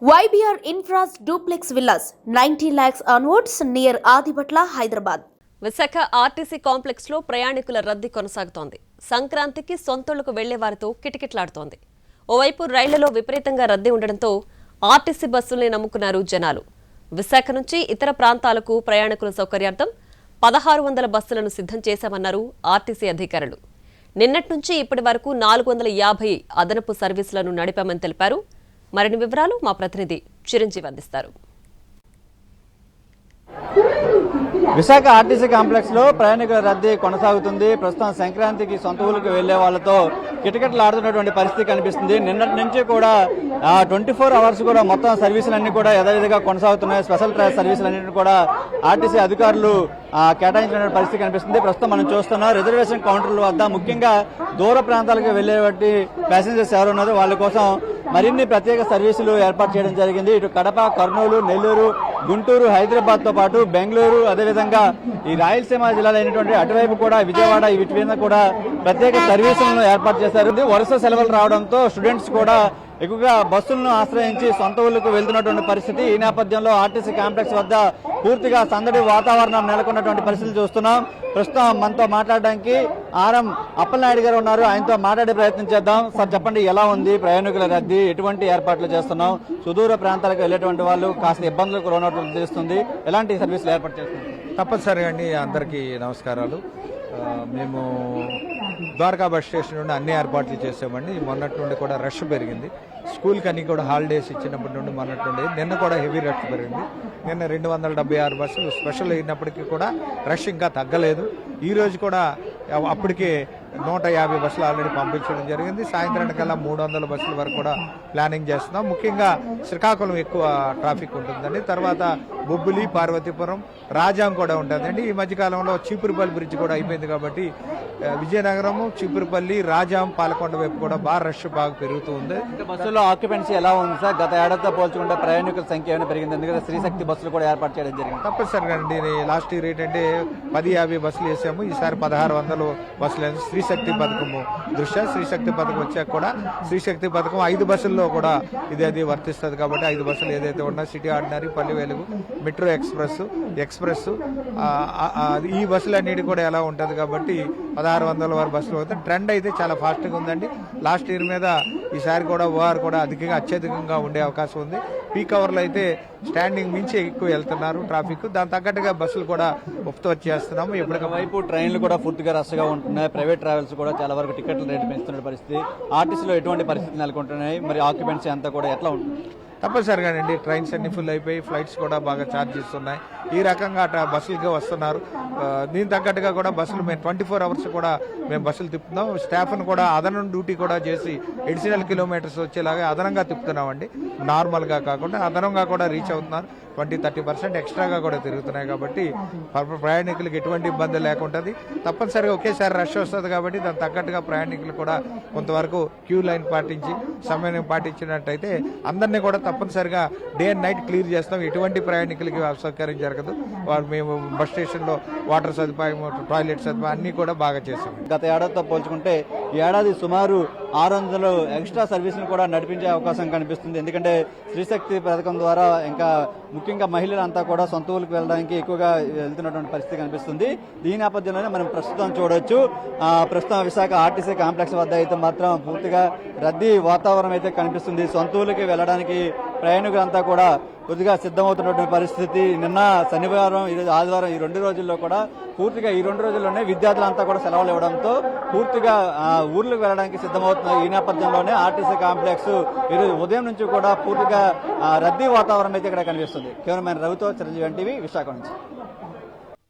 YBR Infra's duplex villas, 90 lakhs onwards near Adipatla, Hyderabad. Visakha RTC complex లో ప్రయాణికుల రద్దీ కొనసాగుతోంది. సంక్రాంతికి సొంతూళ్లకు వెళ్లే వారితో కిటకిటలాడుతోంది. ఓవైపు రైళ్లలో విపరీతంగా రద్దీ ఉండడంతో ఆర్టీసీ బస్సుల్ని నమ్ముకున్నారు జనాలు. విశాఖ నుంచి ఇతర ప్రాంతాలకు ప్రయాణికుల సౌకర్యార్థం 1600 బస్సులను సిద్ధం చేశామన్నారు ఆర్టీసీ అధికారులు. నిన్నటి నుంచి ఇప్పటి వరకు 450 అదనపు సర్వీసులను నడిపామని తెలిపారు. మరిన్ని వివరాలు మా ప్రతినిధి చిరంజీవి అందిస్తారు. విశాఖ ఆర్టీసీ కాంప్లెక్స్ లో ప్రయాణికుల రద్దీ కొనసాగుతుంది. ప్రస్తుతం సంక్రాంతికి సొంత ఊళ్ళకి వెళ్లే వాళ్లతో కిటకిటలాడుతున్నటువంటి పరిస్థితి కనిపిస్తుంది. నిన్నటి నుంచి కూడా 24 అవర్స్ కూడా మొత్తం సర్వీసులన్నీ కూడా యథావిధిగా కొనసాగుతున్నాయి. స్పెషల్ ట్రైన్ సర్వీసులన్నింటినీ కూడా ఆర్టీసీ అధికారులు కేటాయించిన పరిస్థితి కనిపిస్తుంది. ప్రస్తుతం మనం చూస్తున్నాం రిజర్వేషన్ కౌంటర్ల వద్ద ముఖ్యంగా దూర ప్రాంతాలకు వెళ్లేటువంటి ప్యాసింజర్స్ ఎవరు ఉన్నారో వాళ్ళ కోసం మరిన్ని ప్రత్యేక సర్వీసులు ఏర్పాటు చేయడం జరిగింది. ఇటు కడప, కర్నూలు, నెల్లూరు, గుంటూరు, హైదరాబాద్ తో పాటు బెంగళూరు, అదేవిధంగా ఈ రాయలసీమ జిల్లాలో అయినటువంటి అటువైపు కూడా విజయవాడ వీటి మీద కూడా ప్రత్యేక సర్వీసులను ఏర్పాటు చేశారు. వరుస సెలవులు రావడంతో స్టూడెంట్స్ కూడా ఎక్కువగా బస్సులను ఆశ్రయించి సొంత ఊళ్ళకు వెళ్తున్నటువంటి పరిస్థితి. ఈ నేపథ్యంలో ఆర్టీసీ కాంప్లెక్స్ వద్ద పూర్తిగా సందడి వాతావరణం నెలకొన్నటువంటి పరిస్థితులు చూస్తున్నాం. ప్రస్తుతం మనతో మాట్లాడడానికి ఆర్ఎం అప్పలనాయుడు గారు ఉన్నారు. ఆయనతో మాట్లాడే ప్రయత్నం చేద్దాం. సార్ చెప్పండి, ఎలా ఉంది ప్రయాణికుల రద్దీ, ఎటువంటి ఏర్పాట్లు చేస్తున్నాం? సుదూర ప్రాంతాలకు వెళ్లేటువంటి వాళ్ళు కాస్త ఇబ్బందులకు లోనట్లు తెలుస్తుంది. ఎలాంటి సర్వీసులు ఏర్పాటు చేస్తున్నారు? తప్పనిసరిగా అండి, అందరికీ నమస్కారాలు. మేము ద్వారకా బస్ స్టేషన్ నుండి అన్ని ఏర్పాట్లు చేసామండి. మొన్నటి నుండి కూడా రష్ పెరిగింది. స్కూల్కి అన్ని కూడా హాలిడేస్ ఇచ్చినప్పటి నుండి మొన్నటి నుండి నిన్న కూడా హెవీ రష్ పెరిగింది. నిన్న 276 బస్సులు స్పెషల్ అయినప్పటికీ కూడా రష్ ఇంకా తగ్గలేదు. ఈ రోజు కూడా అప్పటికే 150 బస్సులు ఆల్రెడీ పంపించడం జరిగింది. సాయంత్రానికల్లా 300 బస్సుల వరకు కూడా ప్లానింగ్ చేస్తున్నాం. ముఖ్యంగా శ్రీకాకుళం ఎక్కువ ట్రాఫిక్ ఉంటుందండి. తర్వాత బొబ్బిలి, పార్వతీపురం, రాజాం కూడా ఉంటుందండి. ఈ మధ్యకాలంలో చీపురుపల్లి బ్రిడ్జ్ కూడా అయిపోయింది కాబట్టి విజయనగరము, చీపురుపల్లి, రాజాం, పాలకొండ వైపు కూడా బాగా రష్ బాగా పెరుగుతూ ఉంది. బస్సులో ఆక్యుపెన్సీ ఎలా ఉంది సార్? గత ఏడాదితో పోల్చుకుంటే ప్రయాణికుల సంఖ్య ఏమైనా పెరిగింది? ఎందుకంటే శ్రీశక్తి బస్సులు కూడా ఏర్పాటు చేయడం జరిగింది. తప్పనిసరిగా అండి, లాస్ట్ ఇయర్ ఏంటంటే 1050 బస్సులు వేసాము. ఈసారి 1600 బస్సులు వేసాము. శ్రీశక్తి పథకము దృష్ట్యా శ్రీశక్తి పథకం వచ్చాక కూడా శ్రీశక్తి పథకం 5 బస్సుల్లో కూడా ఇది వర్తిస్తుంది కాబట్టి 5 బస్సులు ఏదైతే ఉన్నా సిటీ ఆర్డినరీ, పల్లి వెలుగు, మెట్రో ఎక్స్ప్రెస్ ఈ బస్సులన్నిటి కూడా ఎలా ఉంటుంది కాబట్టి 1600 వరకు బస్సులు అవుతాయి. ట్రెండ్ అయితే చాలా ఫాస్ట్గా ఉందండి. లాస్ట్ ఇయర్ మీద ఈసారి కూడా ఓఆర్ కూడా అత్యధికంగా ఉండే అవకాశం ఉంది. పీక్ అవర్లో అయితే స్టాండింగ్ మించి ఎక్కువ వెళ్తున్నారు ట్రాఫిక్. దాని తగ్గట్టుగా బస్సులు కూడా వచ్చేస్తున్నాము. ఎప్పటికైపు ట్రైన్లు కూడా పూర్తిగా రష్గా ఉంటున్నాయి. ప్రైవేట్ ట్రావెల్స్ కూడా చాలా వరకు టికెట్ల రేటు పెంచుతున్న పరిస్థితి. ఆర్టీసీలో ఎటువంటి పరిస్థితి నెలకొంటున్నాయి? మరి ఆక్యుపెన్సీ అంతా కూడా ఎట్లా ఉంటుంది? తప్పనిసరిగానండి, ట్రైన్స్ అన్ని ఫుల్ అయిపోయి ఫ్లైట్స్ కూడా బాగా ఛార్జ్ చేస్తున్నాయి. ఈ రకంగా అట్లా బస్సులకి వస్తున్నారు. దీని తగ్గట్టుగా కూడా బస్సులు మేము 24 అవర్స్ కూడా మేము బస్సులు తిప్పుతున్నాం. స్టాఫ్ను కూడా అదనం డ్యూటీ కూడా చేసి అడిషనల్ కిలోమీటర్స్ వచ్చేలాగా అదనంగా తిప్పుతున్నామండి. నార్మల్గా కాకుండా అదనంగా కూడా రీచ్ అవుతున్నారు. 20-30% ఎక్స్ట్రాగా కూడా తిరుగుతున్నాయి కాబట్టి ప్రయాణికులకు ఎటువంటి ఇబ్బంది లేకుంటుంది. తప్పనిసరిగా ఒకేసారి రష్ వస్తుంది కాబట్టి దాని తగ్గట్టుగా ప్రయాణికులు కూడా కొంతవరకు క్యూ లైన్ పాటించి సమయం పాటించినట్టయితే అందరినీ కూడా తప్పనిసరిగా డే అండ్ నైట్ క్లియర్ చేస్తాం. ఎటువంటి ప్రయాణికులకి అసౌకర్యం జరగదు. మేము బస్ స్టేషన్లో వాటర్ సదుపాయం, టాయిలెట్ సదుపాయం అన్ని కూడా బాగా చేసాం. గత ఏడాదితో పోల్చుకుంటే ఈ ఏడాది సుమారు 600 ఎక్స్ట్రా సర్వీసులు కూడా నడిపించే అవకాశం కనిపిస్తుంది. ఎందుకంటే శ్రీశక్తి పథకం ద్వారా ఇంకా ముఖ్యంగా మహిళలంతా కూడా సొంత ఊరికి వెళ్ళడానికి ఎక్కువగా వెళ్తున్నటువంటి పరిస్థితి కనిపిస్తుంది. ఈ నేపథ్యంలోనే మనం ప్రస్తుతం చూడొచ్చు. ప్రస్తుతం విశాఖ ఆర్టీసీ కాంప్లెక్స్ వద్ద అయితే మాత్రం పూర్తిగా రద్దీ వాతావరణం అయితే కనిపిస్తుంది. సొంత ఊరికి వెళ్ళడానికి ప్రయాణికులంతా కూడా కొద్దిగా సిద్ధమవుతున్నటువంటి పరిస్థితి. నిన్న శనివారం, ఈరోజు ఆదివారం, ఈ 2 రోజుల్లో కూడా పూర్తిగా ఈ 2 రోజుల్లోనే విద్యార్థులంతా కూడా సెలవులు ఇవ్వడంతో పూర్తిగా ఊర్లకు వెళ్ళడానికి సిద్ధమవుతున్నారు. ఈ నేపథ్యంలోనే ఆర్టీసీ కాంప్లెక్స్ ఈరోజు ఉదయం నుంచి కూడా పూర్తిగా రద్దీ వాతావరణం అయితే ఇక్కడ కనిపిస్తుంది. కెమెరామెన్ రవితో చిరంజీవి, ఎన్టీవీ, విశాఖ నుంచి.